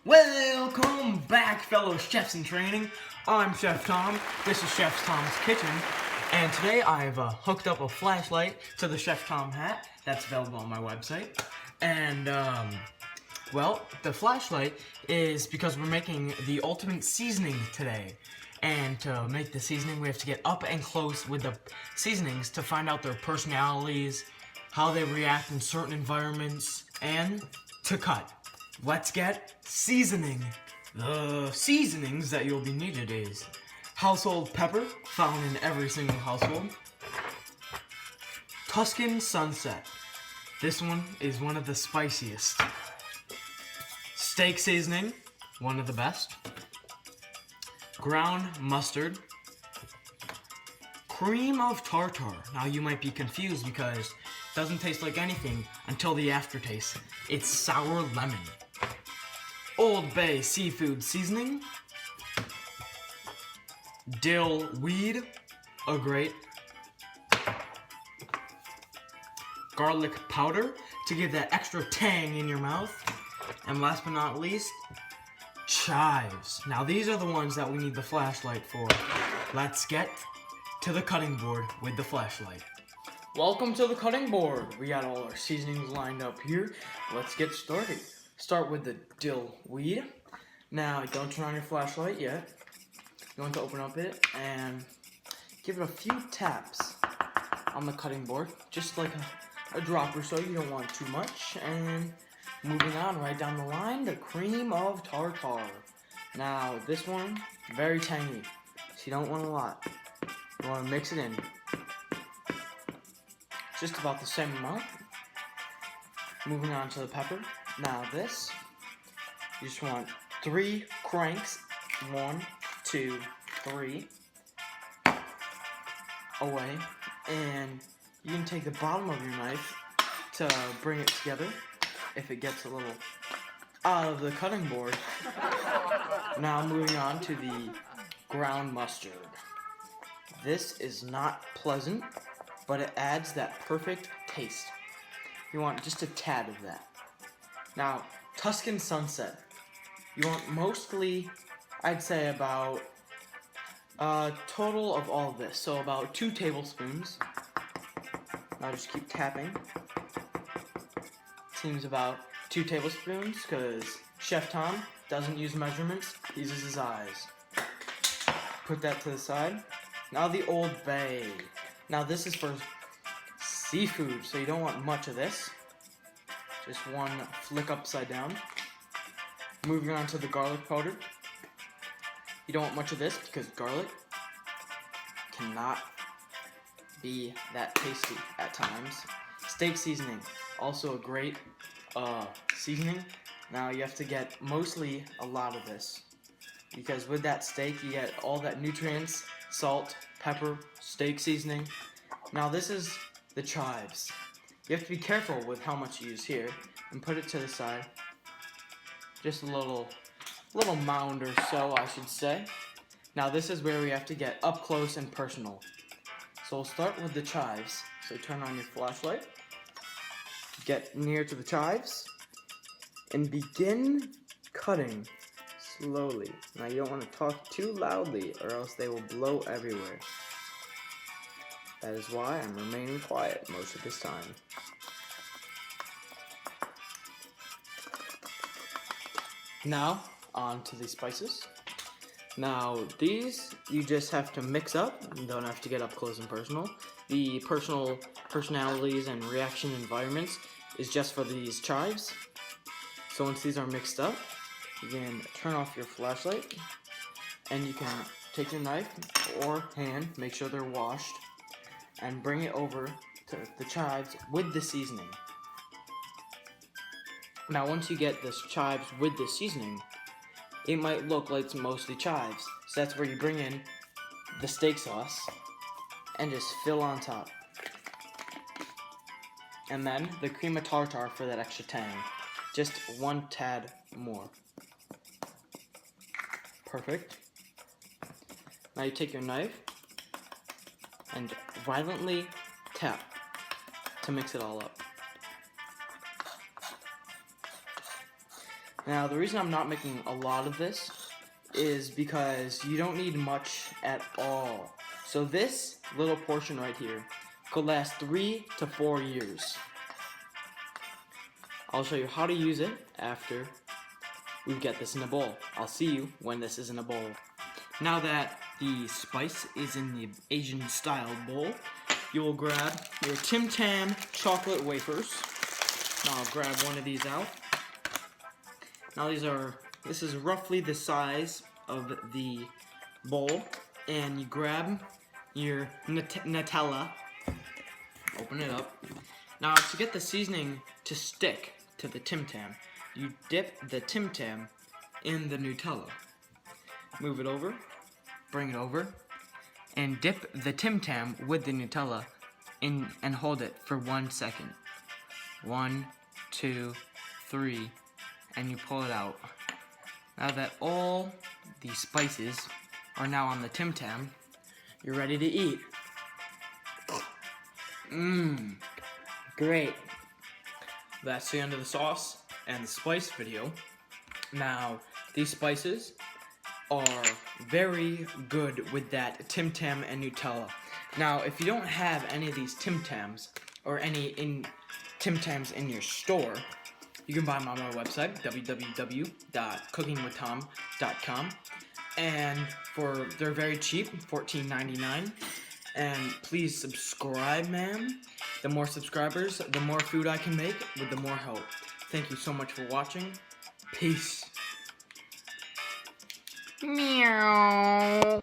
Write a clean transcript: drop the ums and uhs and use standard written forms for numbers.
Welcome back, fellow chefs in training. I'm Chef Tom. This is Chef Tom's Kitchen. And today I've hooked up a flashlight to the Chef Tom hat that's available on my website. And, well, the flashlight is because we're making the ultimate seasoning today. And to make the seasoning, we have to get up and close with the seasonings to find out their personalities, how they react in certain environments, and to cut. Let's get seasoning. The seasonings that you'll be needed is household pepper, found in every single household. Tuscan Sunset. This one is one of the spiciest. Steak seasoning, one of the best. Ground mustard. Cream of tartar. Now you might be confused because it doesn't taste like anything until the aftertaste. It's sour lemon. Old Bay seafood seasoning. Dill weed, a great. Garlic powder to give that extra tang in your mouth. And last but not least, chives. Now these are the ones that we need the flashlight for. Let's get to the cutting board with the flashlight. Welcome to the cutting board. We got all our seasonings lined up here. Let's get started. Start with the dill weed. Now don't turn on your flashlight yet. You want to open up it and give it a few taps on the cutting board. Just like a drop or so. You don't want too much. And moving on right down the line, the cream of tartar. Now this one, very tangy. So you don't want a lot. You want to mix it in. Just about the same amount. Moving on to the pepper. Now this, you just want 3 cranks. 1, 2, 3. Away. And you can take the bottom of your knife to bring it together if it gets a little out of the cutting board. Now moving on to the ground mustard. This is not pleasant, but it adds that perfect taste. You want just a tad of that. Now, Tuscan Sunset. You want mostly, I'd say about a total of all of this. So about 2 tablespoons. Now just keep tapping. Seems about 2 tablespoons because Chef Tom doesn't use measurements, he uses his eyes. Put that to the side. Now the Old Bay. Now this is for seafood, so you don't want much of this. Just one flick upside down. Moving on to the garlic powder. You don't want much of this because garlic cannot be that tasty at times. Steak seasoning, also a great seasoning. Now you have to get mostly a lot of this because with that steak you get all that nutrients, salt, pepper, steak seasoning. Now this is the chives. You have to be careful with how much you use here and put it to the side. Just a little mound or so, I should say. Now this is where we have to get up close and personal. So we'll start with the chives. So turn on your flashlight. Get near to the chives and begin cutting slowly. Now you don't want to talk too loudly or else they will blow everywhere. That is why I'm remaining quiet most of this time. Now, on to the spices. Now, these you just have to mix up. You don't have to get up close and personal. The personalities and reaction environments is just for these chives. So once these are mixed up, you can turn off your flashlight and you can take your knife or hand, make sure they're washed, and bring it over to the chives with the seasoning. Now once you get the chives with the seasoning, it might look like it's mostly chives. So that's where you bring in the steak sauce and just fill on top. And then the cream of tartar for that extra tang. Just one tad more. Perfect. Now you take your knife and violently tap to mix it all up. Now, the reason I'm not making a lot of this is because you don't need much at all. So this little portion right here could last 3 to 4 years. I'll show you how to use it after we get this in a bowl. I'll see you when this is in a bowl. Now that the spice is in the Asian style bowl, you will grab your Tim Tam chocolate wafers. Now I'll grab one of these out. Now this is roughly the size of the bowl, and you grab your Nutella, open it up. Now to get the seasoning to stick to the Tim Tam, you dip the Tim Tam in the Nutella. Move it over, bring it over, and dip the Tim Tam with the Nutella in and hold it for 1 second. 1, 2, 3, and you pull it out. Now that all the spices are now on the Tim Tam, you're ready to eat. Mmm, great. That's the end of the sauce and the spice video. Now, these spices are very good with that Tim Tam and Nutella. Now, if you don't have any of these Tim Tams or any Tim Tams in your store, you can buy them on my website, www.cookingwithtom.com, and they're very cheap, $14.99. And please subscribe, ma'am. The more subscribers, the more food I can make with the more help. Thank you so much for watching. Peace. Meow.